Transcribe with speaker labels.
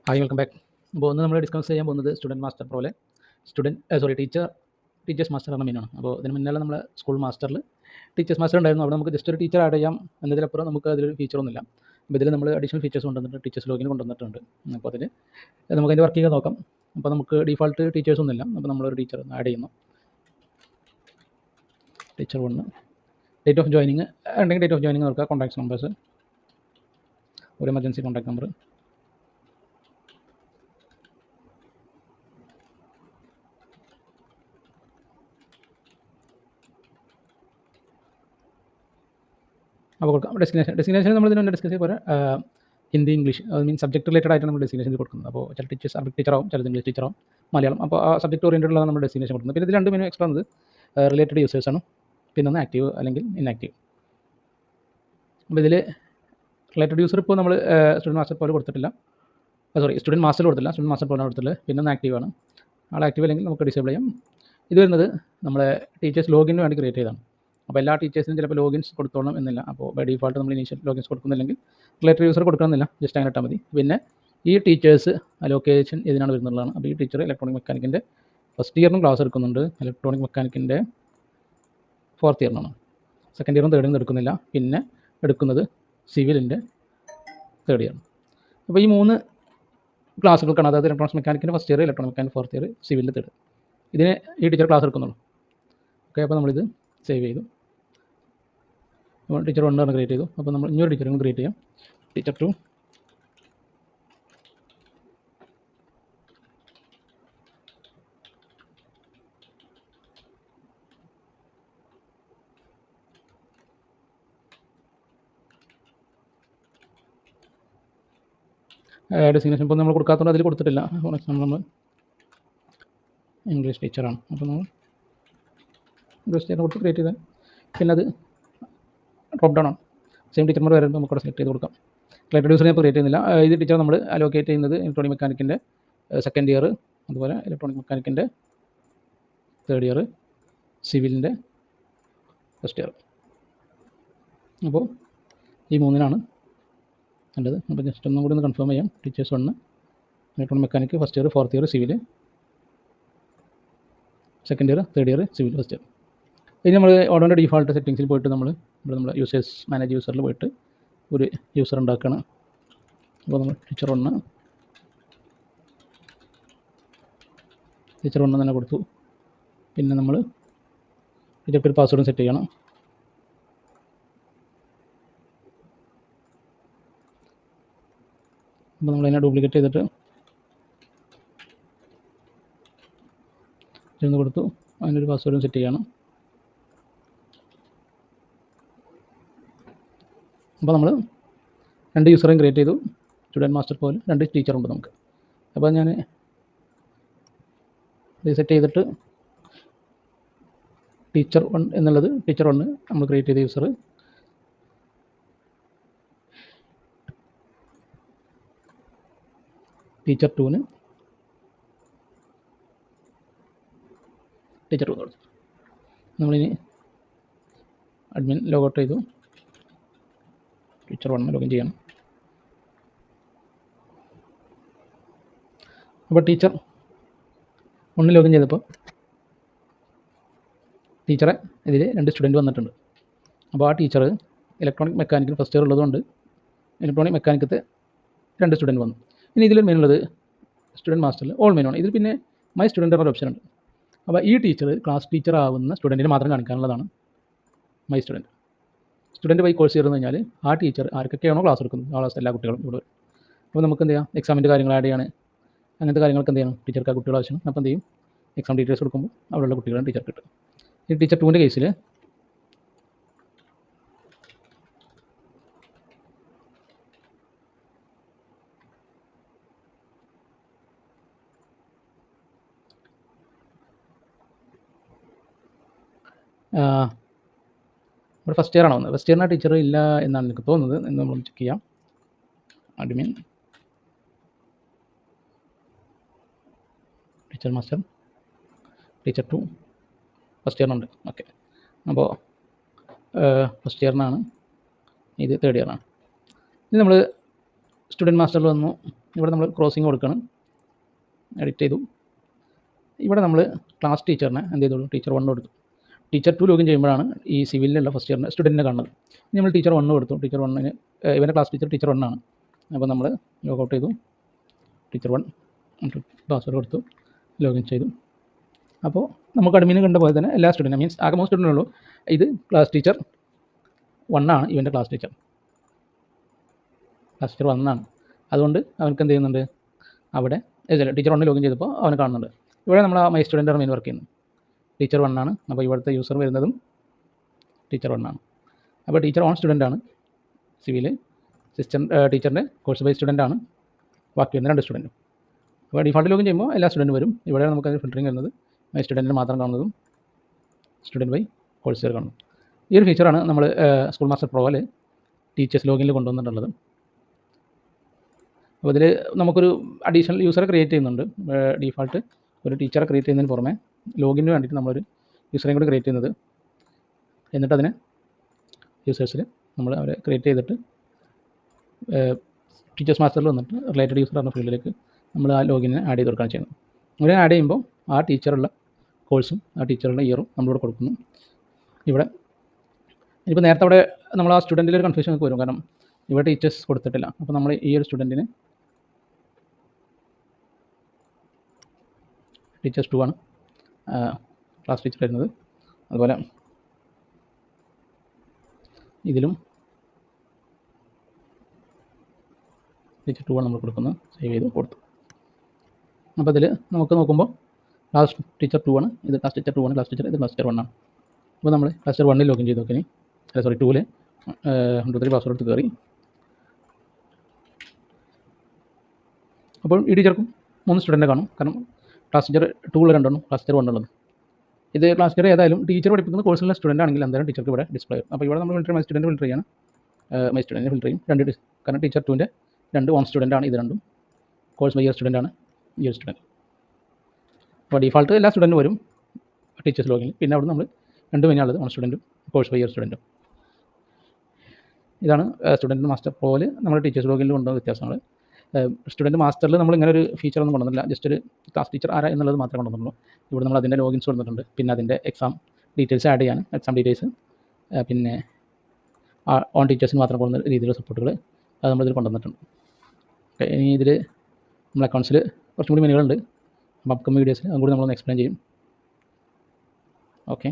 Speaker 1: Hi, welcome back. അപ്പോൾ ഒന്ന് നമ്മൾ ഡിസ്കസ് ചെയ്യാൻ പോകുന്നത് സ്റ്റുഡൻറ്റ് മാസ്റ്റർ പ്രോയിലെ ടീച്ചേഴ്സ് മാസ്റ്റർ എന്ന മെനുവാണ്. അപ്പോൾ ഇതിന് മുന്നേ നമ്മൾ സ്കൂൾ മാസ്റ്ററിൽ ടീച്ചേഴ്സ് മാസ്റ്റർ ഉണ്ടായിരുന്നു. അവിടെ നമുക്ക് ജസ്റ്റ് ഒരു ടീച്ചർ ആഡ് ചെയ്യാം എന്നതിലപ്പുറം നമുക്ക് അതിലൊരു ഫീച്ചറൊന്നുമില്ല. അപ്പോൾ ഇതിൽ നമ്മൾ അഡീഷണൽ ഫീച്ചേഴ്സ് കൊണ്ടുവന്നിട്ട് ടീച്ചേഴ്സ് ലോഗിൻ കൊണ്ടുവന്നിട്ടുണ്ട്. അപ്പോൾ അതിൽ നമുക്ക് അതിൻ്റെ വർക്ക് ചെയ്ത് നോക്കാം. അപ്പോൾ നമുക്ക് ഡിഫോൾട്ട് ടീച്ചേഴ്സ് ഒന്നുമില്ല. അപ്പോൾ നമ്മളൊരു ടീച്ചർ ആഡ് ചെയ്യുന്നു. ടീച്ചർ 1, ഡേറ്റ് ഓഫ് ജോയിനിങ് ഉണ്ടെങ്കിൽ ഡേറ്റ് ഓഫ് ജോയിനിങ് നോക്കുക. കോൺടാക്ട്സ് നമ്പേഴ്സ്, ഒരു എമർജൻസി കോൺടാക്ട് നമ്പർ, അപ്പോൾ കൊടുക്കാം. ഡെസ്റ്റിനേഷൻ നമ്മൾ ഇതിന് ഡിസ്കസ് ചെയ്ത് പോരാ. Hindi, English, means subject related ആയിട്ട് നമ്മൾ ഡെസ്റ്റിനേഷൻ കൊടുക്കുന്നത്. അപ്പോൾ ചില ടീച്ചേഴ്സ് അറബിക് ടീച്ചറാവും, ചിലത് ഇംഗ്ലീഷ് ടീച്ചറാവും, മലയാളം. അപ്പോൾ ആ സബ്ജക്ട് ഓറിയൻറ്റഡ് ഉള്ള നമ്മൾ ഡെസ്റ്റിനേഷൻ കൊടുക്കുന്നത്. പിന്നെ ഇതിൽ 2 മെനു എക്സ്ട്രാ ഉണ്ട്. റിലേറ്റഡ് യൂസേഴ്സാണ്, പിന്നെ ഒന്ന് ആക്റ്റീവ് അല്ലെങ്കിൽ ഇൻആക്റ്റീവ്. അപ്പോൾ ഇതിൽ റിലേറ്റഡ് യൂസർ ഇപ്പോൾ നമ്മൾ സ്റ്റുഡൻറ്റ് മാസ്റ്റർ പോലെ കൊടുത്തിട്ടില്ല. സ്റ്റുഡൻറ്റ് മാസ്റ്റർ കൊടുത്തില്ല, സ്റ്റുഡൻറ്റ് മാസ്റ്റർ പോലെ കൊടുത്തിട്ടുള്ളത്. പിന്നെ ഒന്ന് ആക്റ്റീവ് ആണ്. ആൾ ആക്റ്റീവ് അല്ലെങ്കിൽ നമുക്ക് ഡിസേബിൾ ചെയ്യാം. ഇത് വരുന്നത് നമ്മളെ ടീച്ചേഴ്സ് ലോഗിന് വേണ്ടി ക്രിയേറ്റ് ചെയ്തതാണ്. അപ്പോൾ എല്ലാ ടീച്ചേഴ്സിനും ചിലപ്പോൾ ലോഗിൻസ് കൊടുത്തോളണം എന്നില്ല. അപ്പോൾ ബൈ ഡിഫോൾട്ട് നമ്മൾ initial logins കൊടുക്കുന്നില്ലെങ്കിൽ related user കൊടുക്കണമെന്നില്ല, just അങ്ങനെ ഇട്ടാൽ മതി. പിന്നെ ഈ ടീച്ചേഴ്സ് അലോക്കേഷൻ ഇതിനാണ് വരുന്നുള്ളതാണ്. അപ്പോൾ ഈ ടീച്ചർ ഇലക്ട്രോണിക് മെക്കാനിക്കിൻ്റെ ഫസ്റ്റ് ഇയറിനും ക്ലാസ് എടുക്കുന്നുണ്ട്, ഇലക്ട്രോണിക് മെക്കാനിക്കിൻ്റെ 4th ഇയറിനാണ്. സെക്കൻഡ് ഇയറും തേർഡ് ഇയറും എടുക്കുന്നില്ല. പിന്നെ എടുക്കുന്നത് സിവിലിൻ്റെ 3rd ഇയർ. അപ്പോൾ ഈ 3 ക്ലാസ്സുകൾക്കാണ്, അതായത് ഇലക്ട്രോണിക്സ് മെക്കാനിക്കിൻ്റെ first year, electronic mechanic 4th year, സിവിലിൻ്റെ 3rd. ഇതിന് ഈ ടീച്ചർ ക്ലാസ് എടുക്കുന്നുള്ളൂ. ഓക്കെ, അപ്പോൾ നമ്മളിത് സേവ് ചെയ്തു. നമ്മൾ ടീച്ചർ 1 ക്രിയേറ്റ് ചെയ്തു. അപ്പോൾ നമ്മൾ ഇനിയൊരു ടീച്ചറും ക്രിയേറ്റ് ചെയ്യാം. ടീച്ചർ 2, ഡെസിഗ്നേഷൻ ഇപ്പോൾ നമ്മൾ കൊടുക്കാത്തതുകൊണ്ട് അതിൽ കൊടുത്തിട്ടില്ല. നമ്മൾ ഇംഗ്ലീഷ് ടീച്ചറാണ്. അപ്പോൾ നമ്മൾ ഇംഗ്ലീഷ് ടീച്ചർ കൊടുത്ത് ക്രിയേറ്റ് ചെയ്താൽ പിന്നെ അത് ഡ്രോപ്പ് ഡൗൺ ആണ്. സെയിം ടീച്ചർമാർ വരുമ്പോൾ നമുക്ക് അവിടെ സെലക്ട് ചെയ്ത് കൊടുക്കാം. റിലേറ്റഡ് യൂസർ ഞാൻ ക്രിയേറ്റ് ചെയ്യുന്നില്ല. ഇത് ടീച്ചർ നമ്മൾ അലോക്കേറ്റ് ചെയ്യുന്നത് ഇലക്ട്രോണിക് മെക്കാനിക്കിൻ്റെ 2nd ഇയർ, അതുപോലെ ഇലക്ട്രോണിക് മെക്കാനിക്കിൻ്റെ 3rd ഇയർ, സിവിലിൻ്റെ 1st ഇയർ. അപ്പോൾ ഈ 3നാണ് വേണ്ടത്. അപ്പോൾ ജസ്റ്റ് ഒന്നും കൂടി ഒന്ന് കൺഫേം ചെയ്യാം. Teachers 1, electronic mechanic 1st year, 4th year, civil 2nd year, 3rd year, civil 1st year. ഇനി നമ്മൾ ഓഡോൻ്റെ ഡിഫോൾട്ട് സെറ്റിങ്സിൽ പോയിട്ട് നമ്മൾ യൂസേഴ്സ് മാനേജ് യൂസറിൽ പോയിട്ട് ഒരു യൂസർ ഉണ്ടാക്കുകയാണ്. അപ്പോൾ നമ്മൾ ടീച്ചർ 1 തന്നെ കൊടുത്തു. പിന്നെ നമ്മൾ ടീച്ചർക്ക് ഒരു പാസ്വേഡും സെറ്റ് ചെയ്യണം. അപ്പോൾ നമ്മളതിനെ ഡ്യൂപ്ലിക്കേറ്റ് ചെയ്തിട്ട് ചെന്ന് കൊടുത്തു. അതിനൊരു പാസ്വേഡും സെറ്റ് ചെയ്യണം. അപ്പോൾ നമ്മൾ 2 യൂസറേയും ക്രിയേറ്റ് ചെയ്തു. സ്റ്റുഡൻറ്റ് മാസ്റ്റർ പോലെ 2 ടീച്ചറുണ്ട് നമുക്ക്. അപ്പോൾ ഞാൻ റീസെറ്റ് ചെയ്തിട്ട് ടീച്ചർ 1 എന്നുള്ളത് ടീച്ചർ 1 നമ്മൾ ക്രിയേറ്റ് ചെയ്ത യൂസർ, ടീച്ചർ 2 ടീച്ചർ 2 കൊടുത്തു. നമ്മളിനി അഡ്മിൻ ലോഗൗട്ട് ചെയ്തു. ടീച്ചർ 1 ലോഗിൻ ചെയ്യണം. അപ്പോൾ ടീച്ചർ 1 ലോഗിൻ ചെയ്തപ്പോൾ ടീച്ചറെ ഇതിൽ 2 സ്റ്റുഡൻറ്റ് വന്നിട്ടുണ്ട്. അപ്പോൾ ആ ടീച്ചർ ഇലക്ട്രോണിക് മെക്കാനിക്കിൽ 1st ഇയർ ഉള്ളതുകൊണ്ട് ഇലക്ട്രോണിക് മെക്കാനിക്കത്തെ 2 സ്റ്റുഡൻറ്റ് വന്നു. ഇനി ഇതിൽ മെനു ഉള്ളത് സ്റ്റുഡൻറ്റ് മാസ്റ്ററിൽ ഓൾ മെനു ആണ്. ഇതിൽ പിന്നെ മൈ സ്റ്റുഡൻറ്റ് എന്നൊരു ഓപ്ഷൻ ഉണ്ട്. അപ്പോൾ ഈ ടീച്ചർ ക്ലാസ് ടീച്ചർ ആവുന്ന സ്റ്റുഡൻറ്റിന് മാത്രം കാണിക്കാനുള്ളതാണ് my student. Student by course ചേർന്ന് കഴിഞ്ഞാൽ ആ ടീച്ചർ ആർക്കൊക്കെയാണോ ക്ലാസ് എടുക്കുന്നത് ആ ക്ലാസ് എല്ലാ കുട്ടികളും ഇവിടെ വരും. അപ്പോൾ നമുക്ക് എന്ത് ചെയ്യാം, എക്സാമിൻ്റെ കാര്യങ്ങൾ ആഡ് ചെയ്യാണ്, അങ്ങനത്തെ കാര്യങ്ങൾക്ക് എന്ത് ചെയ്യണം, ടീച്ചർക്ക് ആ കുട്ടികൾ ആവശ്യമാണ്. അപ്പോൾ എന്ത് ചെയ്യും, എക്സാം ഡീറ്റെയിൽസ് കൊടുക്കുമ്പോൾ അവിടെയുള്ള കുട്ടികളാണ് ടീച്ചർക്ക് കിട്ടും. ഈ ടീച്ചർ 2ൻ്റെ കേസിൽ ഇവിടെ 1st ഇയർ ആണോ വന്നത്. 1st ഇയറിന് ടീച്ചർ ഇല്ല എന്നാണ് എനിക്ക് തോന്നുന്നത്. എന്ന് നമ്മൾ ചെക്ക് ചെയ്യാം. Admin teacher master teacher 2 1st ഇയറിനുണ്ട്. ഓക്കെ, അപ്പോൾ 1st ഇയറിനാണ്, ഇത് 3rd ഇയറാണ്. ഇത് നമ്മൾ സ്റ്റുഡൻറ്റ് മാസ്റ്ററിൽ വന്നു. ഇവിടെ നമ്മൾ ക്രോസിങ് കൊടുക്കണം, എഡിറ്റ് ചെയ്തു. ഇവിടെ നമ്മൾ ക്ലാസ് ടീച്ചറിനെ എന്ത് ചെയ്തോളൂ, ടീച്ചർ 1 കൊടുത്തു. ടീച്ചർ 2 ലോഗിൻ ചെയ്യുമ്പോഴാണ് ഈ സിവിലിലുള്ള ഫസ്റ്റ് ഇയറിൻ്റെ സ്റ്റുഡൻറ്റിനെ കാണുന്നത്. ഇനി നമ്മൾ ടീച്ചർ 1 കൊടുത്തു. ടീച്ചർ 1-ന് ഇവൻ്റെ ക്ലാസ് ടീച്ചർ 1 ആണ്. അപ്പോൾ നമ്മൾ ലോഗ് ഔട്ട് ചെയ്തു, ടീച്ചർ 1 പാസ്വേഡ് കൊടുത്തു, ലോഗിൻ ചെയ്തു. അപ്പോൾ നമുക്ക് അഡ്മിന് കണ്ട പോലെ തന്നെ എല്ലാ സ്റ്റുഡൻറ്റും മീൻസ് ആകെ 3 സ്റ്റുഡൻ്റ് ഉള്ളൂ. ഇത് ക്ലാസ് ടീച്ചർ 1 ആണ്, ഇവൻ്റെ ക്ലാസ് ടീച്ചർ 1 ആണ്. അതുകൊണ്ട് അവനക്ക് എന്ത് ചെയ്യുന്നുണ്ട്, അവിടെ ടീച്ചർ 1 ലോഗിൻ ചെയ്തപ്പോൾ അവനെ കാണുന്നുണ്ട്. ഇവിടെ നമ്മൾ ആ മൈ സ്റ്റുഡൻ്റ് മെയിൻ വർക്ക് ചെയ്യുന്നു. ടീച്ചർ 1 ആണ്. അപ്പോൾ ഇവിടുത്തെ യൂസർ വരുന്നതും ടീച്ചർ 1 ആണ്. അപ്പോൾ ടീച്ചർ ഓൺ സ്റ്റുഡൻ്റ് ആണ് സിവിൽ, ടീച്ചറിൻ്റെ കോഴ്സ് ബൈ സ്റ്റുഡൻ്റ് ആണ് ബാക്കി വരുന്ന 2 സ്റ്റുഡൻറ്റും. അപ്പോൾ ഡിഫോൾട്ട് ലോഗിൻ ചെയ്യുമ്പോൾ എല്ലാ സ്റ്റുഡൻറ്റും വരും. ഇവിടെ നമുക്ക് ഫിൽറ്ററിങ് വരുന്നത് മൈ സ്റ്റുഡൻറ്റിന് മാത്രം കാണുന്നതും സ്റ്റുഡൻറ്റ് ബൈ കോഴ്സ് ഇയർ കാണുന്നു. ഈ ഒരു ഫീച്ചറാണ് നമ്മൾ സ്കൂൾ മാസ്റ്റർ പ്രോയിൽ ടീച്ചേഴ്സ് ലോഗിനിൽ കൊണ്ടുവന്നിട്ടുള്ളത്. അപ്പോൾ ഇതിൽ നമുക്കൊരു അഡീഷണൽ യൂസറെ ക്രിയേറ്റ് ചെയ്യുന്നുണ്ട്. ഡിഫോൾട്ട് ഒരു ടീച്ചറെ ക്രിയേറ്റ് ചെയ്യുന്നതിന് പുറമെ ലോഗിന് വേണ്ടിയിട്ട് നമ്മളൊരു യൂസറേയും കൂടി ക്രിയേറ്റ് ചെയ്യുന്നത്. എന്നിട്ട് അതിനെ യൂസേഴ്സിൽ നമ്മൾ അവരെ ക്രിയേറ്റ് ചെയ്തിട്ട് ടീച്ചേഴ്സ് മാസ്റ്ററിൽ വന്നിട്ട് റിലേറ്റഡ് യൂസർ എന്ന ഫീൽഡിലേക്ക് നമ്മൾ ആ ലോഗിനെ ആഡ് ചെയ്ത് കൊടുക്കുകയാണ് ചെയ്യുന്നത്. അങ്ങനെ ആഡ് ചെയ്യുമ്പോൾ ആ ടീച്ചറുള്ള കോഴ്സും ആ ടീച്ചറുള്ള ഇയറും നമ്മളിവിടെ കൊടുക്കുന്നു. ഇവിടെ ഇപ്പോൾ നേരത്തെ അവിടെ നമ്മൾ ആ സ്റ്റുഡൻറ്റിൽ ഒരു കൺഫ്യൂഷൻ ഒക്കെ വരും, കാരണം ഇവിടെ ടീച്ചേഴ്സ് കൊടുത്തിട്ടില്ല. അപ്പോൾ നമ്മൾ ഈ ഒരു സ്റ്റുഡൻറ്റിന് ടീച്ചേഴ്സ് 2 ആണ് ക്ലാസ് ടീച്ചർ വരുന്നത്. അതുപോലെ ഇതിലും ടീച്ചർ 2 ആണ് നമ്മൾ കൊടുക്കുന്നത്. സേവ് ചെയ്ത് കൊടുത്തു. അപ്പോൾ അതിൽ നമുക്ക് നോക്കുമ്പോൾ ക്ലാസ് ടീച്ചർ 2 ആണ്, ഇത് ക്ലാസ് ടീച്ചർ 2 ആണ്, ക്ലാസ് ടീച്ചർ ഇത് ക്ലാസ് ടീച്ചർ 1 ആണ്. അപ്പോൾ നമ്മൾ ക്ലാസ് ടീച്ചർ 1-ൽ ലോഗിൻ ചെയ്ത് നോക്കി, 2-ൽ 123 പാസ്വേഡ് എടുത്ത് കയറി. അപ്പോൾ ഈ ടീച്ചർക്കും 3 സ്റ്റുഡൻറ്റ് കാണും, കാരണം ക്ലാസ് ടീച്ചർ 2 രണ്ടെണ്ണം, ക്ലാസ് ടീച്ചർ 1 ഉള്ളത്. ഇത് ക്ലാസ് ടീച്ചർ ഏതായാലും ടീച്ചർ പഠിപ്പിക്കുന്ന കോഴ്സിലുള്ള സ്റ്റുഡൻ്റ് ആണെങ്കിൽ എന്തായാലും ടീച്ചർക്ക് ഇവിടെ ഡിസ്പ്ലേ ചെയ്യും. അപ്പോൾ ഇവിടെ നമ്മൾ ഫിൽറ്റർ മൈ സ്റ്റുഡൻറ്റ് ഫിൽറ്റർ ചെയ്യാണ്, മൈ സ്റ്റുഡൻറ്റ് ഫിൽറ്റർ ചെയ്യും 2, കാരണം ടീച്ചർ 2-ൻ്റെ 2 ഓൺ സ്റ്റുഡൻ്റ് ആണ്, ഇത് രണ്ടും കോഴ്സ് ബൈ ഇയർ സ്റ്റുഡൻ്റ് ആണ് ഈ ഒരു സ്റ്റുഡൻറ്റ്. അപ്പോൾ ഡിഫോൾട്ട് എല്ലാ സ്റ്റുഡൻറ്റും വരും ടീച്ചേഴ്സ് ലോഗിനിൽ. പിന്നെ അവിടെ നമ്മൾ 2 മെയിനുള്ളത് ഓൺ സ്റ്റുഡൻറ്റും കോഴ്സ് ബൈ ഇയർ സ്റ്റുഡൻറ്റും. ഇതാണ് സ്റ്റുഡൻറ്റ് മാസ്റ്റർ പ്രോയിൽ നമ്മൾ ടീച്ചേഴ്സ് ലോഗിനിൽ കൊണ്ടുവന്ന വ്യത്യാസങ്ങൾ. സ്റ്റുഡൻറ്റ് മാസ്റ്ററിൽ നമ്മൾ ഇങ്ങനെ ഒരു ഫീച്ചർ ഒന്നും കൊണ്ടുവന്നില്ല, ജസ്റ്റ് ഒരു ക്ലാസ് ടീച്ചർ ആരാ എന്നുള്ളത് മാത്രമേ കൊണ്ടുവന്നുള്ളൂ. ഇവിടെ നമ്മൾ അതിൻ്റെ ലോഗിൻസ് കൊടുത്തിട്ടുണ്ട്, പിന്നെ അതിൻ്റെ എക്സാം ഡീറ്റെയിൽസ് ആഡ് ചെയ്യാൻ എക്സാം ഡീറ്റെയിൽസ്, പിന്നെ ഓൺ ടീച്ചേഴ്സിന് മാത്രം കൊടുക്കുന്ന രീതിയിലുള്ള സപ്പോർട്ടുകൾ അത് നമ്മളിതിൽ കൊണ്ടുവന്നിട്ടുണ്ട്. ഇനി ഇതിൽ നമ്മൾ അക്കൗണ്ട്സിൽ കുറച്ചും കൂടി മെനുകളുണ്ട്. അപ്പോൾ അപ്കമിങ് വീഡിയോസിൽ അതും കൂടി നമ്മളൊന്ന് എക്സ്പ്ലെയിൻ ചെയ്യും. ഓക്കെ.